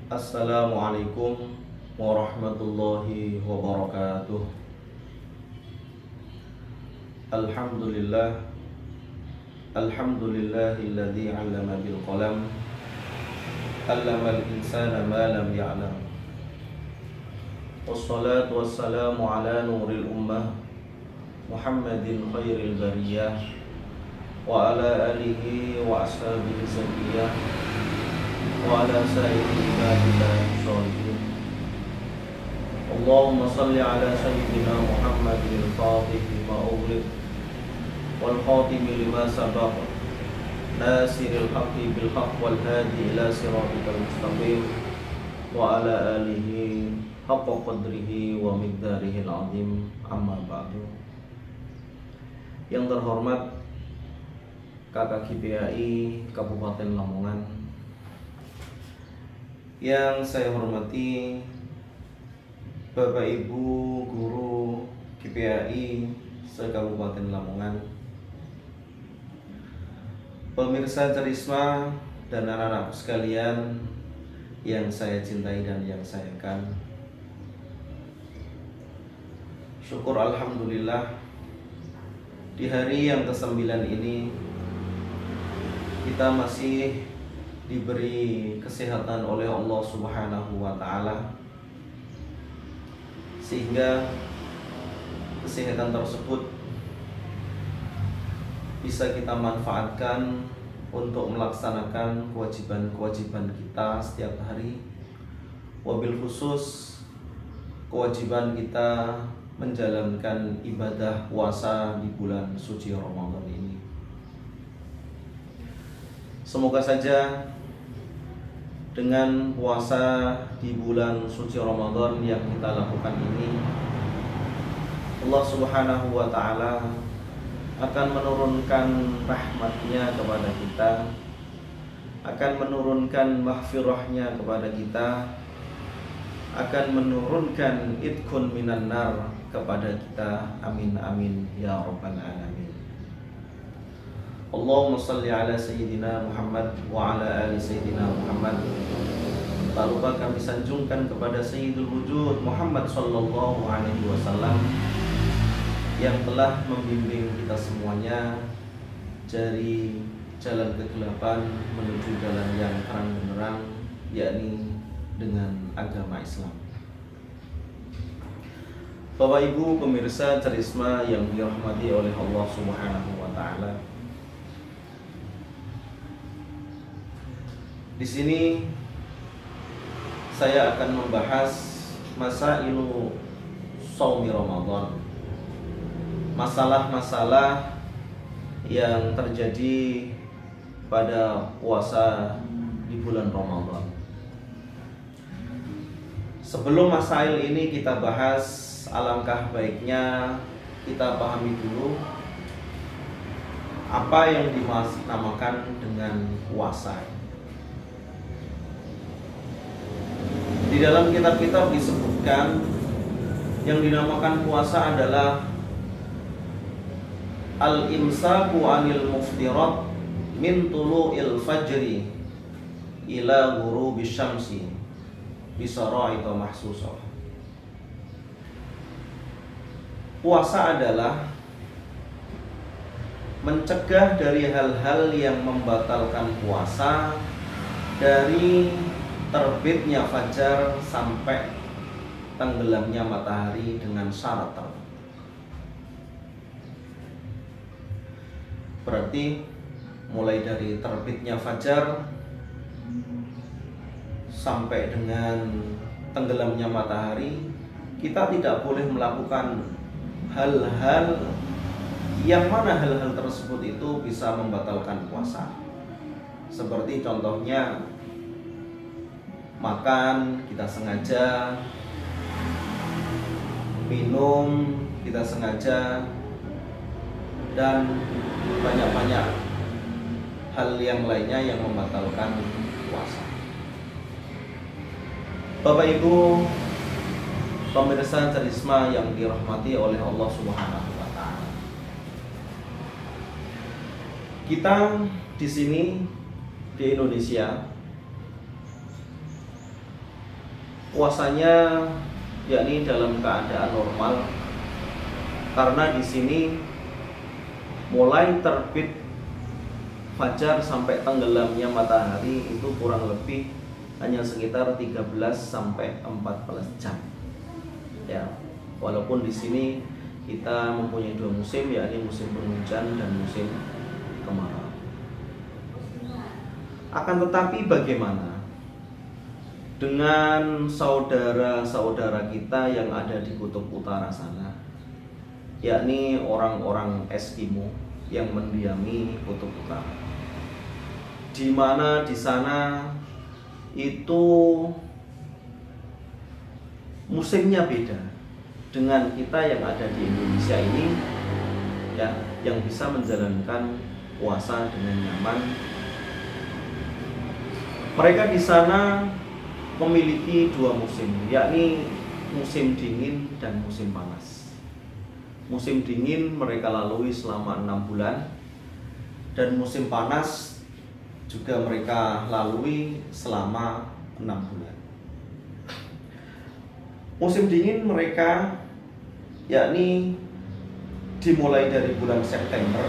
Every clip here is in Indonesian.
Assalamualaikum warahmatullahi wabarakatuh. Alhamdulillah. Alhamdulillahilladzi 'allama bil qalam, 'allamal insana ma lam ya'lam. Wassalatu wassalamu ala nuril ummah Muhammadin khairil bariyah wa ala alihi wa ashabihi zakiyah wa ala sayyidi ibadillahi sholihin. Allahumma salli ala sayyidina Muhammadin al-fatih lima ughliq wal khatimi lima sabaq nasiril haqqi bil haqq wal hadi ila siratikal mustaqim wa ala alihi haqqa qadrihi wa miqdarihil azim. Amma ba'du. Yang terhormat Kakak KPAI Kabupaten Lamongan, yang saya hormati Bapak Ibu guru KPAI se-Kabupaten Lamongan, pemirsa Cerisma dan anak-anakku sekalian yang saya cintai dan yang saya sayangkan. Syukur alhamdulillah, di hari yang ke-9 ini kita masih diberi kesehatan oleh Allah Subhanahu wa Ta'ala, sehingga kesehatan tersebut bisa kita manfaatkan untuk melaksanakan kewajiban-kewajiban kita setiap hari, wabil khusus kewajiban kita menjalankan ibadah puasa di bulan suci Ramadan ini. Semoga saja dengan puasa di bulan suci Ramadan yang kita lakukan ini, Allah Subhanahu wa Ta'ala akan menurunkan rahmatnya kepada kita, akan menurunkan maghfirahnya kepada kita, akan menurunkan idkun minan nar kepada kita. Amin amin ya rabbal alamin. Allahumma salli ala sayyidina Muhammad wa ala ali sayyidina Muhammad. Tak lupa kami sanjungkan kepada Sayyidul Wujud Muhammad sallallahu alaihi wasallam yang telah membimbing kita semuanya dari jalan kegelapan menuju jalan yang terang benderang, yakni dengan agama Islam. Bapak Ibu pemirsa Cerisma yang dirahmati oleh Allah Subhanahu wa Ta'ala, di sini saya akan membahas masailu shaumi Ramadan, masalah-masalah yang terjadi pada puasa di bulan Ramadan. Sebelum masail ini kita bahas, alangkah baiknya kita pahami dulu apa yang dinamakan dengan puasa. Di dalam kitab-kitab disebutkan yang dinamakan puasa adalah al-imsaku anil muftirat min tulu'il fajri ila ghurubi syamsi bisara'ita mahsusah. Puasa adalah mencegah dari hal-hal yang membatalkan puasa dari terbitnya fajar sampai tenggelamnya matahari dengan syarat tertentu. Berarti mulai dari terbitnya fajar sampai dengan tenggelamnya matahari, kita tidak boleh melakukan hal-hal yang mana hal-hal tersebut itu bisa membatalkan puasa. Seperti contohnya makan kita sengaja, minum kita sengaja, dan banyak-banyak hal yang lainnya yang membatalkan puasa. Bapak Ibu pemirsa Cerisma yang dirahmati oleh Allah Subhanahu wa Ta'ala, kita di sini di Indonesia puasanya yakni dalam keadaan normal, karena di sini mulai terbit fajar sampai tenggelamnya matahari itu kurang lebih hanya sekitar 13 sampai 14 jam. Ya, walaupun di sini kita mempunyai dua musim, yakni musim penghujan dan musim kemarau. Akan tetapi bagaimana dengan saudara-saudara kita yang ada di kutub utara sana, yakni orang-orang Eskimo yang mendiami kutub utara, di mana di sana itu musimnya beda dengan kita yang ada di Indonesia ini, ya, yang bisa menjalankan puasa dengan nyaman. Mereka di sana memiliki dua musim, yakni musim dingin dan musim panas. Musim dingin mereka lalui selama 6 bulan, dan musim panas juga mereka lalui selama 6 bulan. Musim dingin mereka yakni dimulai dari bulan September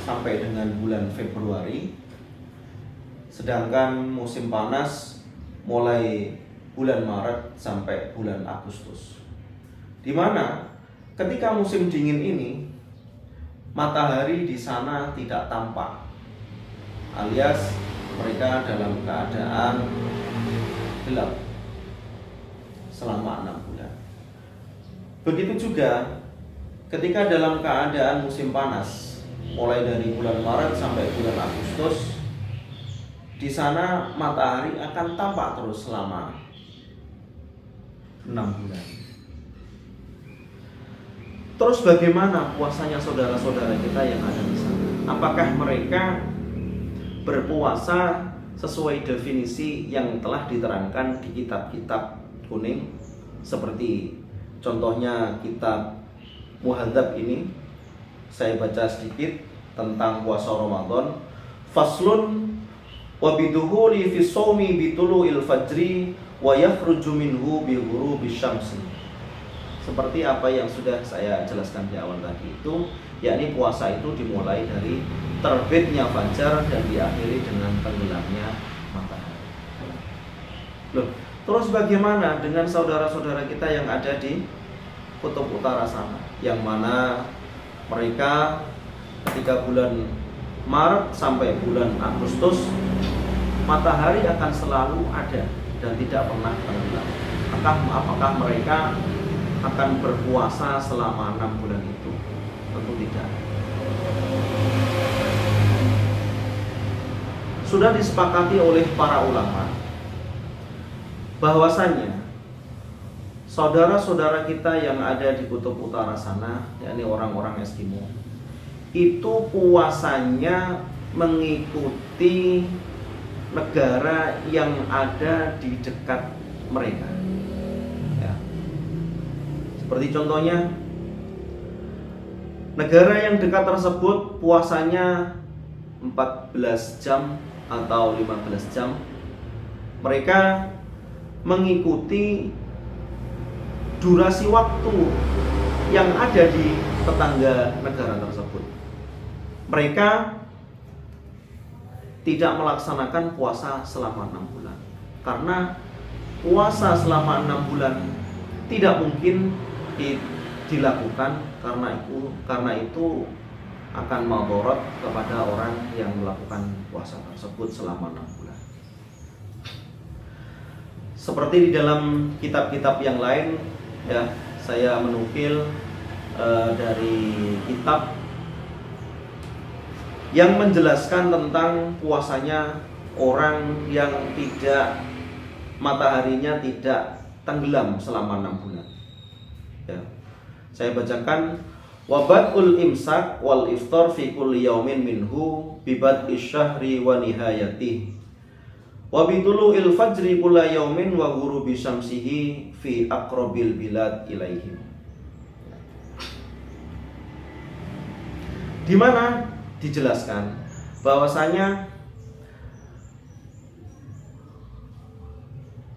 sampai dengan bulan Februari, sedangkan musim panas mulai bulan Maret sampai bulan Agustus, di mana ketika musim dingin ini matahari di sana tidak tampak, alias mereka dalam keadaan gelap selama 6 bulan. Begitu juga ketika dalam keadaan musim panas, mulai dari bulan Maret sampai bulan Agustus, di sana matahari akan tampak terus selama 6 bulan. Terus bagaimana puasanya saudara-saudara kita yang ada di sana? Apakah mereka berpuasa sesuai definisi yang telah diterangkan di kitab-kitab kuning, seperti contohnya kitab Muhadzab ini? Saya baca sedikit tentang puasa Ramadan. Faslun wa biduhuli fi shaumi bitulu'il fajri wa yakhruju minhu bi ghurubi syamsi. Seperti apa yang sudah saya jelaskan di awal tadi itu, yakni puasa itu dimulai dari terbitnya fajar dan diakhiri dengan tenggelamnya matahari. Loh, terus bagaimana dengan saudara-saudara kita yang ada di kutub utara sana, yang mana mereka ketika bulan Maret sampai bulan Agustus matahari akan selalu ada dan tidak pernah tenggelam? Apakah mereka akan berpuasa selama 6 bulan itu? Tentu tidak. Sudah disepakati oleh para ulama bahwasanya saudara-saudara kita yang ada di kutub utara sana, yakni orang-orang Eskimo, itu puasanya mengikuti negara yang ada di dekat mereka. Ya. Seperti contohnya, negara yang dekat tersebut puasanya 14 jam atau 15 jam. Mereka mengikuti durasi waktu yang ada di tetangga negara tersebut. Mereka tidak melaksanakan puasa selama 6 bulan, karena puasa selama 6 bulan tidak mungkin dilakukan, karena itu akan madharat kepada orang yang melakukan puasa tersebut selama 6 bulan. Seperti di dalam kitab-kitab yang lain, ya, saya menukil dari kitab yang menjelaskan tentang puasanya orang yang tidak, mataharinya tidak tenggelam selama 6 bulan. Ya. Saya bacakan: Wabadul imsak wal iftar fi kulli yaumin minhu bi bad'i syahri wa nihayatihi wa bidulu'il fajri kulla yaumin wa ghurubi syamsihi fi aqrabil bilad ilaihim. Di mana dijelaskan bahwasanya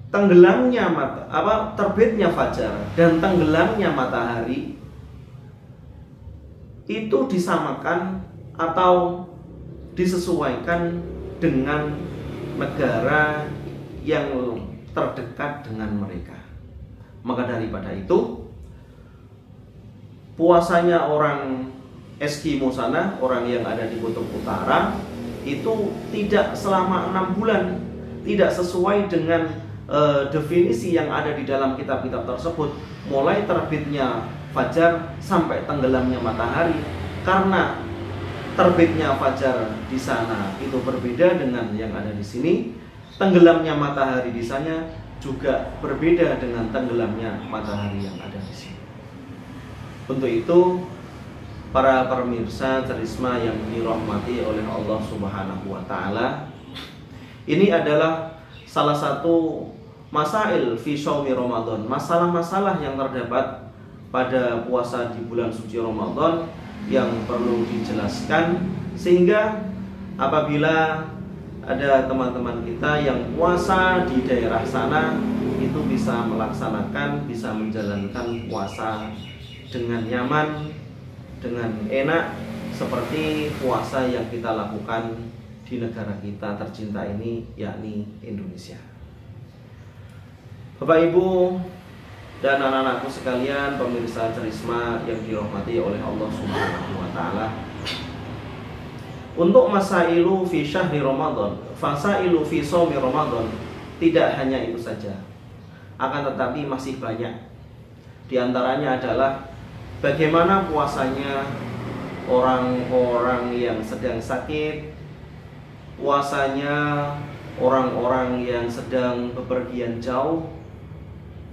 tenggelamnya terbitnya fajar dan tenggelamnya matahari itu disamakan atau disesuaikan dengan negara yang terdekat dengan mereka. Maka daripada itu, puasanya orang Eskimo sana, orang yang ada di kutub utara, itu tidak selama 6 bulan, tidak sesuai dengan definisi yang ada di dalam kitab-kitab tersebut, mulai terbitnya fajar sampai tenggelamnya matahari. Karena terbitnya fajar di sana itu berbeda dengan yang ada di sini, tenggelamnya matahari di sana juga berbeda dengan tenggelamnya matahari yang ada di sini. Untuk itu, para pemirsa Trisma yang dirahmati oleh Allah Subhanahu wa taala, ini adalah salah satu masail fi shaumi Ramadan, masalah-masalah yang terdapat pada puasa di bulan suci Ramadan yang perlu dijelaskan, sehingga apabila ada teman-teman kita yang puasa di daerah sana itu bisa melaksanakan, bisa menjalankan puasa dengan nyaman, dengan enak, seperti puasa yang kita lakukan di negara kita tercinta ini, yakni Indonesia. Bapak Ibu dan anak-anakku sekalian, pemirsa Trisma yang dirahmati oleh Allah Subhanahu wa taala, untuk masailu fi syahri Ramadan, fasailu fi shaumi Ramadan, tidak hanya itu saja, akan tetapi masih banyak. Di antaranya adalah bagaimana puasanya orang-orang yang sedang sakit, puasanya orang-orang yang sedang bepergian jauh,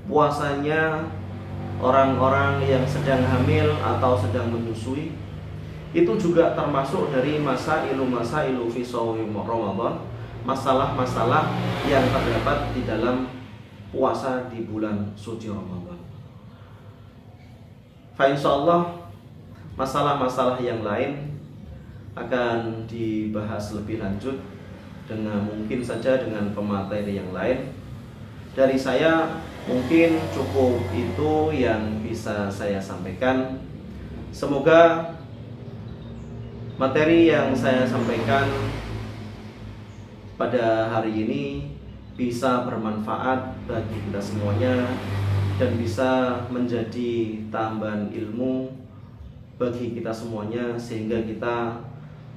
puasanya orang-orang yang sedang hamil atau sedang menyusui. Itu juga termasuk dari masailu fi shaumi Ramadan, masalah-masalah yang terdapat di dalam puasa di bulan suci Ramadan. Fa insyaallah masalah-masalah yang lain akan dibahas lebih lanjut dengan mungkin saja dengan pemateri yang lain. Dari saya mungkin cukup itu yang bisa saya sampaikan. Semoga materi yang saya sampaikan pada hari ini bisa bermanfaat bagi kita semuanya dan bisa menjadi tambahan ilmu bagi kita semuanya, sehingga kita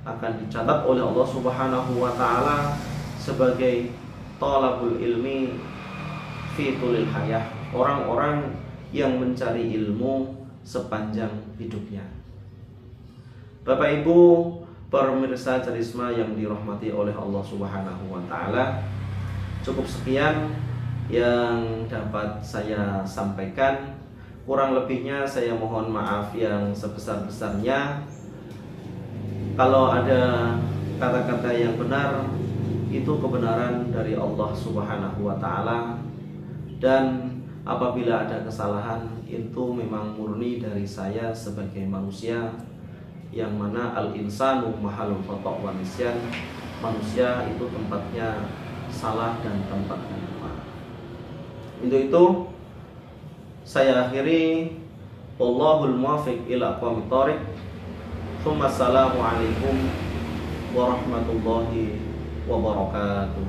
akan dicatat oleh Allah Subhanahu wa taala sebagai thalabul ilmi fi tulil hayah, orang-orang yang mencari ilmu sepanjang hidupnya. Bapak Ibu pemirsa Trisma yang dirahmati oleh Allah Subhanahu wa taala, cukup sekian yang dapat saya sampaikan. Kurang lebihnya saya mohon maaf yang sebesar-besarnya. Kalau ada kata-kata yang benar, itu kebenaran dari Allah Subhanahu wa taala, dan apabila ada kesalahan itu memang murni dari saya sebagai manusia, yang mana al-insanu mahalul khata' wa nisyan, manusia itu tempatnya salah dan tempatnya lupa. Itu saya akhiri. Wallahul muwaffiq ila aqwamit thoriq. Assalamualaikum warahmatullahi wabarakatuh.